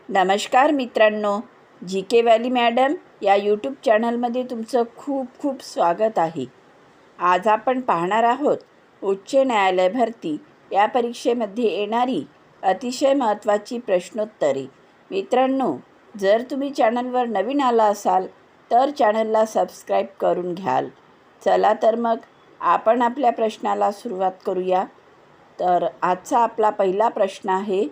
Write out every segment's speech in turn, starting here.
नमस्कार मित्रांनो, जी के valley madam या यूट्यूब चॅनलमध्ये तुमचं खूप खूप स्वागत आहे. आज आपण पाहणार आहोत उच्च न्यायालय भरती या परीक्षेमध्ये येणारी अतिशय महत्त्वाची प्रश्नोत्तरे. मित्रांनो, जर तुम्ही चॅनलवर नवीन आला असाल तर चॅनलला सबस्क्राईब करून घ्याल. चला तर मग आपण आपल्या प्रश्नाला सुरुवात करूया. तर आजचा आपला पहिला प्रश्न आहे,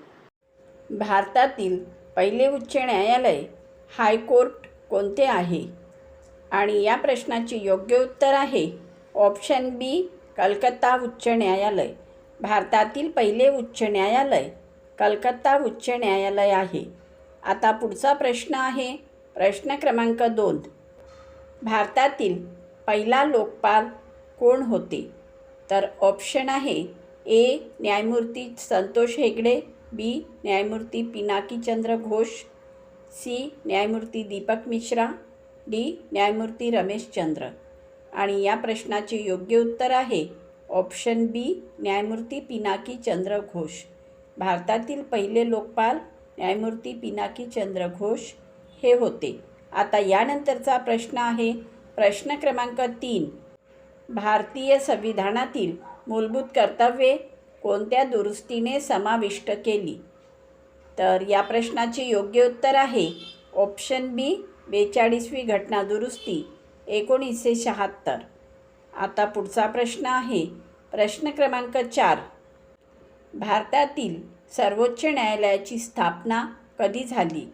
भारतातील पहिले उच्च न्यायालय हायकोर्ट कोणते आहे? आणि या प्रश्नाचे योग्य उत्तर आहे ऑप्शन बी, कलकत्ता उच्च न्यायालय. भारतातील पहिले उच्च न्यायालय कलकत्ता उच्च न्यायालय आहे. आता पुढचा प्रश्न आहे प्रश्न क्रमांक 2. भारतातील पहिला लोकपाल कोण होते? तर ऑप्शन आहे ए, न्यायमूर्ती संतोष हेगडे, बी, न्यायमूर्ती पिनाकीचंद्र घोष, सी, न्यायमूर्ती दीपक मिश्रा, डी, न्यायमूर्ती रमेशचंद्र. आणि या प्रश्नाचे योग्य उत्तर आहे ऑप्शन बी, न्यायमूर्ती पिनाकीचंद्र घोष. भारतातील पहिले लोकपाल न्यायमूर्ती पिनाकीचंद्र घोष हे होते. आता यानंतरचा प्रश्न आहे प्रश्न क्रमांक 3. भारतीय संविधानातील मूलभूत कर्तव्ये कोणत्या दुरुस्तीने समाविष्ट केली? तर या प्रश्नाचे योग्य उत्तर आहे ऑप्शन बी, 42वी घटना दुरुस्ती 1976. आता पुढचा प्रश्न आहे प्रश्न क्रमांक 4. भारतातील सर्वोच्च न्यायालयाची स्थापना कधी झाली?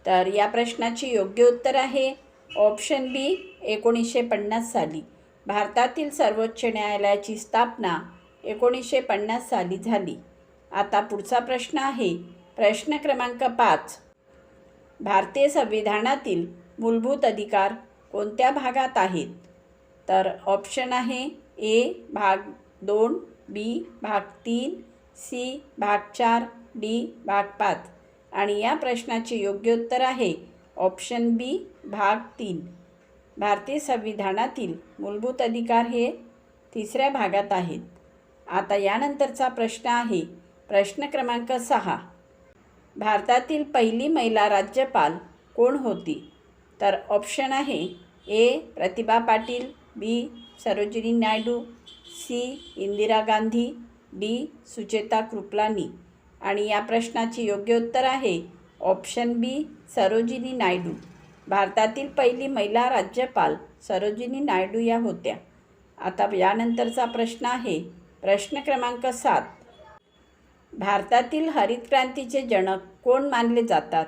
तर या प्रश्नाचे योग्य उत्तर आहे ऑप्शन बी, 1950 साली. भारतातील सर्वोच्च न्यायालयाची स्थापना 1950 साली झाली. आता पुढचा प्रश्न आहे प्रश्न क्रमांक 5. भारतीय संविधानातील मूलभूत अधिकार कोणत्या भागात आहेत? तर ऑप्शन आहे ए, भाग 2, बी, भाग 3, सी, भाग 4, डी, भाग 5. आणि या प्रश्नाचे योग्य उत्तर आहे ऑप्शन बी, भाग 3. भारतीय संविधानातील मूलभूत अधिकार हे 3ऱ्या भागात आहेत. आता यानंतरचा प्रश्न आहे प्रश्न क्रमांक 6. भारतातील पहिली महिला राज्यपाल कोण होती? तर ऑप्शन आहे ए, प्रतिभा पाटील, बी, सरोजिनी नायडू, सी, इंदिरा गांधी, डी, सुचेता कृपलानी. आणि या प्रश्नाचे योग्य उत्तर आहे ऑप्शन बी, सरोजिनी नायडू. भारतातील पहिली महिला राज्यपाल सरोजिनी नायडू या होत्या. आता यानंतरचा प्रश्न आहे प्रश्न क्रमांक 7. भारतातील हरित क्रांतीचे जनक कोण मानले जातात?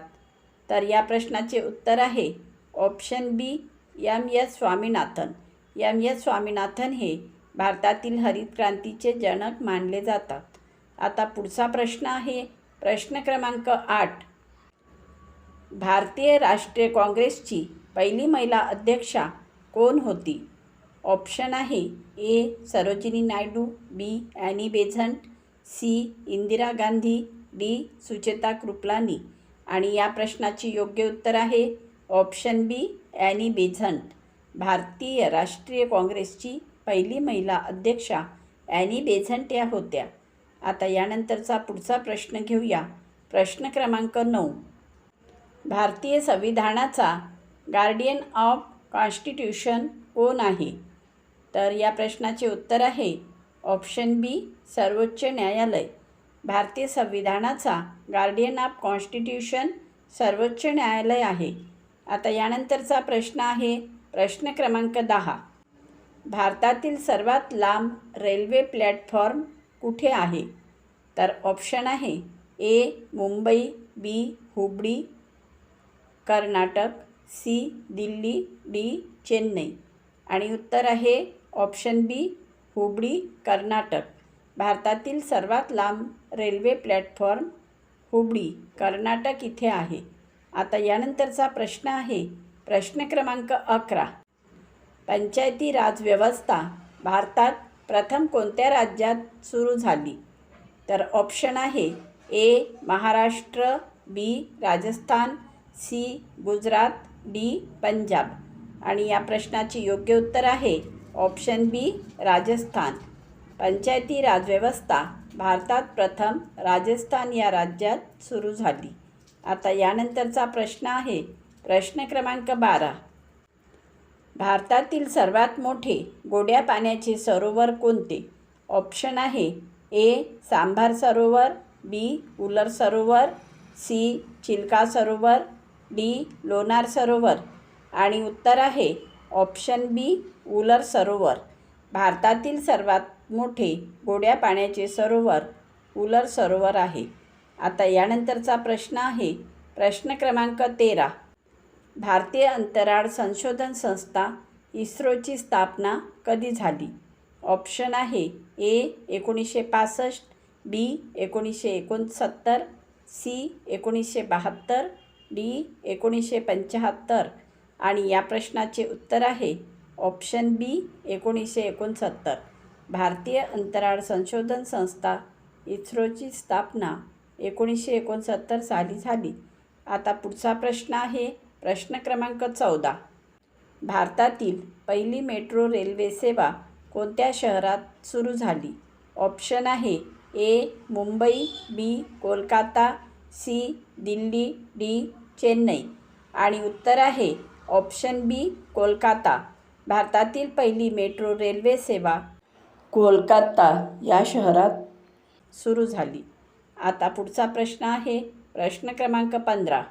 तर या प्रश्नाचे उत्तर आहे ऑप्शन बी, एम.एस. स्वामीनाथन. एम.एस. स्वामीनाथन हे भारतातील हरित क्रांतीचे जनक मानले जातात. आता पुढचा प्रश्न आहे प्रश्न क्रमांक 8. भारतीय राष्ट्रीय काँग्रेसची पहिली महिला अध्यक्षा कोण होती? ऑप्शन आहे A, Sarojini Naidu, B, Annie Besant, C, Indira Gandhi, D, Sucheta Kripalani. आणि या प्रश्नाचे योग्य उत्तर आहे ऑप्शन बी, ॲनी बेझंट. भारतीय राष्ट्रीय काँग्रेसची पहिली महिला अध्यक्षा ॲनी बेझंट या होत्या. आता यानंतरचा पुढचा प्रश्न घेऊया प्रश्न क्रमांक 9. भारतीय संविधानाचा गार्डियन ऑफ कॉन्स्टिट्यूशन कोण आहे? तर या प्रश्नाचे उत्तर आहे ऑप्शन बी, सर्वोच्च न्यायालय. भारतीय संविधानाचा गार्डियन ऑफ कॉन्स्टिट्यूशन सर्वोच्च न्यायालय आहे. आता यानंतरचा प्रश्न आहे प्रश्न क्रमांक 10. भारतातील सर्वात लांब रेल्वे प्लॅटफॉर्म कुठे आहे? तर ऑप्शन आहे ए, मुंबई, बी, हुबळी, कर्नाटक, सी, दिल्ली, डी, चेन्नई. आणि उत्तर आहे ऑप्शन बी, हुबळी, कर्नाटक. भारतातील सर्वात लांब रेल्वे प्लॅटफॉर्म हुबळी, कर्नाटक इथे आहे. आता यानंतरचा प्रश्न आहे प्रश्न क्रमांक 11. पंचायती राज व्यवस्था भारतात प्रथम कोणत्या राज्यात सुरू झाली? तर ऑप्शन आहे ए, महाराष्ट्र, बी, राजस्थान, सी, गुजरात, डी, पंजाब. आणि या प्रश्नाचे योग्य उत्तर आहे ऑप्शन बी, राजस्थान. पंचायती राज व्यवस्था भारतात प्रथम राजस्थान या राज्यात सुरू झाली. आता यानंतरचा प्रश्न आहे प्रश्न क्रमांक 12. भारतातील सर्वात मोठे गोड्या पाण्याचे सरोवर कोणते? ऑप्शन आहे ए. सांभार सरोवर, बी. उलर सरोवर, सी. चिल्का सरोवर, डी. लोणार सरोवर. आणि उत्तर आहे ऑप्शन बी. उलर सरोवर. भारतातील सर्वात मोठे गोड्या पाण्याचे सरोवर उलर सरोवर आहे. आता यानंतरचा प्रश्न आहे प्रश्न क्रमांक 13. भारतीय अंतराळ संशोधन संस्था इस्रोची स्थापना कधी झाली? ऑप्शन आहे ए. 1965, बी. 1969, सी. 1972, डी. 1975. आणि या प्रश्नाचे उत्तर आहे ऑप्शन बी. 1969. भारतीय अंतराळ संशोधन संस्था इस्रोची स्थापना 1969 साली झाली. आता पुढचा प्रश्न आहे प्रश्न क्रमांक 14. भारतातील पहिली मेट्रो रेल्वे सेवा कोणत्या शहरात सुरू झाली? ऑप्शन आहे ए. मुंबई, बी. कोलकाता, सी. दिल्ली, डी. चेन्नई. आणि उत्तर आहे ऑप्शन बी. कोलकाता. भारतातील पहिली मेट्रो रेल्वे सेवा कोलकाता या शहरात सुरू झाली. आता पुढचा प्रश्न आहे प्रश्न क्रमांक 15.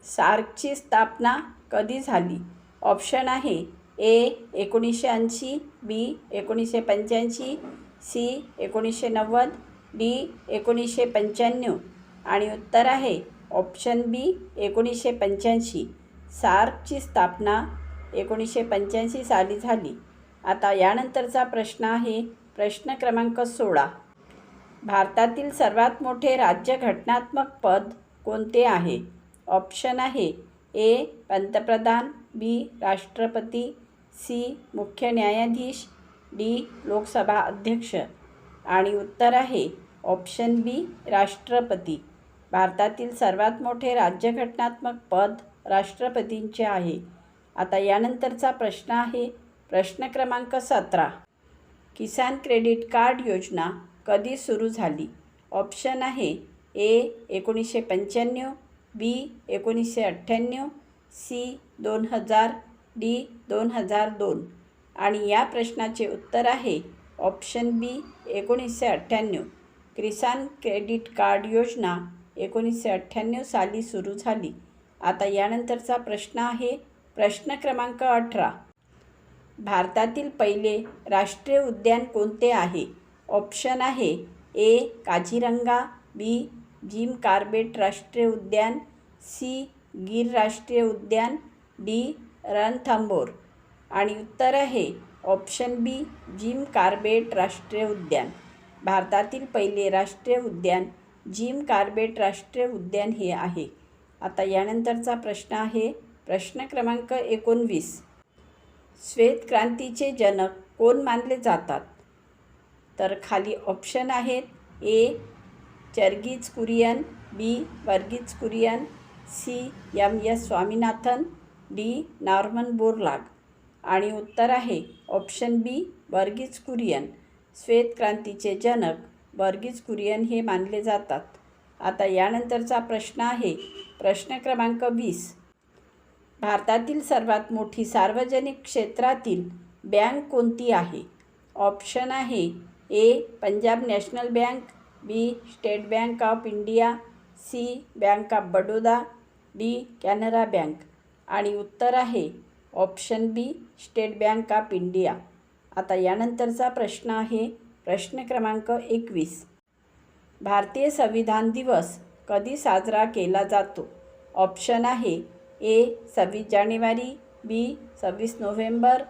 सार्कची स्थापना कधी झाली? ऑप्शन आहे ए. 1980, बी. 1985, सी. 1990, डी. 1995. आणि उत्तर आहे ऑप्शन बी. 1985. सार्कची स्थापना 1985 साली झाली. आता यानंतरचा प्रश्न आहे प्रश्न क्रमांक 16. भारतातील सर्वात मोठे राज्य घटनात्मक पद कोणते आहे? ऑप्शन आहे ए. पंतप्रधान, बी. राष्ट्रपती, सी. मुख्य न्यायाधीश, डी. लोकसभा अध्यक्ष. आणि उत्तर आहे ऑप्शन बी. राष्ट्रपती. भारतातील सर्वात मोठे राज्यघटनात्मक पद राष्ट्रपतींचे आहे. आता यानंतरचा प्रश्न आहे प्रश्न क्रमांक 17. किसान क्रेडिट कार्ड योजना कधी सुरू झाली? ऑप्शन आहे ए. 1995, बी. 1998, सी. 2000, डी. 2002. आणि या प्रश्नाचे उत्तर आहे ऑप्शन बी. 1998. किसान क्रेडिट कार्ड योजना 1998 साली सुरू झाली. आता यानंतरचा प्रश्न आहे प्रश्न क्रमांक 18. भारतातील पहिले राष्ट्रीय उद्यान कोणते आहे? ऑप्शन आहे ए. काझीरंगा, बी. जिम कॉर्बेट राष्ट्रीय उद्यान, सी. गीर राष्ट्रीय उद्यान, डी. रणथंबोर. आणि उत्तर आहे ऑप्शन बी. जिम कॉर्बेट राष्ट्रीय उद्यान. भारतातील पहिले राष्ट्रीय उद्यान जिम कॉर्बेट राष्ट्रीय उद्यान हे आहे. आता यानंतरचा प्रश्न आहे प्रश्न क्रमांक 19. श्वेत क्रांतीचे जनक कोण मानले जातात? तर खाली ऑप्शन आहेत ए. चर्गीज Kurien, B. Verghese Kurien, C. M S. Swaminathan, D. Norman Borlaug. आणि उत्तर आहे ऑप्शन बी. वर्गीज कुरियन. श्वेत क्रांतीचे जनक वर्गीज कुरियन हे मानले जातात. आता यानंतरचा प्रश्न आहे प्रश्न क्रमांक 20. भारतातील सर्वात मोठी सार्वजनिक क्षेत्रातील बँक कोणती आहे? ऑप्शन आहे A. Punjab National Bank, B. State Bank of India, C. Bank of Baroda, D. Canara Bank. आणि उत्तर आहे option B. State Bank of India. आता यानंतरचा प्रश्न आहे प्रश्न क्रमांक 21. भारतीय संविधान दिवस कधी साजरा केला जातो? ऑप्शन आहे ए. 26 जानेवारी, बी. 26 नोव्हेंबर,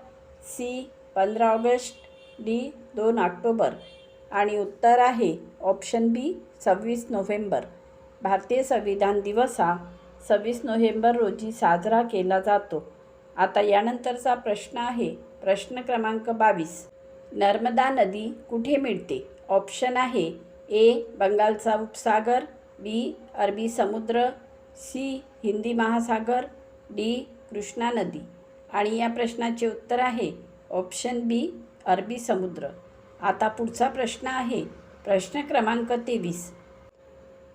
सी. 15 ऑगस्ट, डी. 2 ऑक्टोबर. आणि उत्तर आहे ऑप्शन बी. 26 नोव्हेंबर. भारतीय संविधान दिवस हा 26 नोव्हेंबर रोजी साजरा केला जातो. आता यानंतरचा प्रश्न आहे प्रश्न क्रमांक 22. नर्मदा नदी कुठे मिळते? ऑप्शन आहे ए. बंगालचा उपसागर, बी. अरबी समुद्र, सी. हिंदी महासागर, डी. कृष्णा नदी. आणि या प्रश्नाचे उत्तर आहे ऑप्शन बी. अरबी समुद्र. आता पुढचा प्रश्न आहे प्रश्न क्रमांक 23.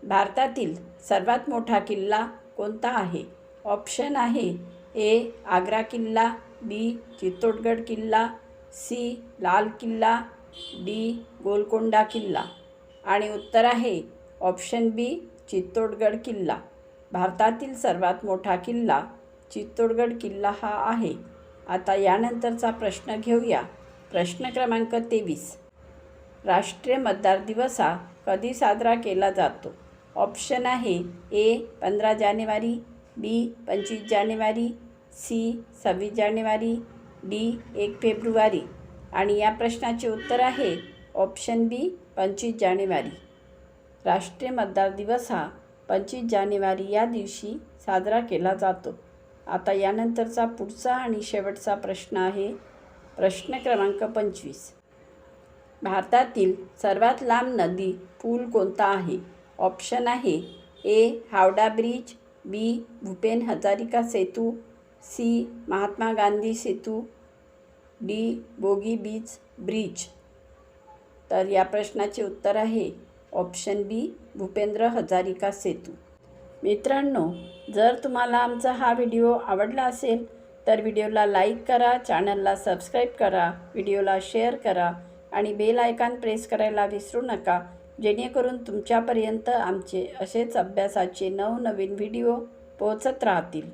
भारतातील सर्वात मोठा किल्ला कोणता आहे? ऑप्शन आहे ए. आग्रा किल्ला, बी. चित्तोडगड किल्ला, सी. लाल किल्ला, डी. गोलकोंडा किल्ला. आणि उत्तर आहे ऑप्शन बी. चित्तोडगड किल्ला. भारतातील सर्वात मोठा किल्ला चित्तोडगड किल्ला हा आहे. आता यानंतरचा प्रश्न घेऊया. प्रश्न क्रमांक 23. राष्ट्रीय मतदार दिवस हा कधी साजरा केला जातो? ऑप्शन आहे ए. 15 जानेवारी, बी. 25 जानेवारी, सी. 26 जानेवारी, डी. 1 फेब्रुवारी. आणि या प्रश्नाचे उत्तर आहे ऑप्शन बी. 25 जानेवारी. राष्ट्रीय मतदार दिवस हा 25 जानेवारी या दिवशी साजरा केला जातो. आता यानंतरचा पुढचा आणि शेवटचा प्रश्न आहे. प्रश्न क्रमांक 25. भारतातील सर्वात लांब नदी पूल कोणता आहे? ऑप्शन आहे ए. हावडा ब्रिज, बी. भूपेन हजारिका सेतू, C. Mahatma Gandhi Setu, D. Bogie beach bridge. तर या प्रश्नाचे उत्तर आहे ऑप्शन बी. भूपेंद्र हजारिका सेतू. मित्रांनो, जर तुम्हाला आमचा हा व्हिडिओ आवडला असेल तर व्हिडिओला लाईक करा, चॅनलला सबस्क्राईब करा, व्हिडिओला शेअर करा आणि बेल आयकॉन प्रेस करायला विसरू नका, जेणेकरून तुमच्यापर्यंत आमचे असेच अभ्यासाचे नवनवीन व्हिडिओ पोहोचत राहतील.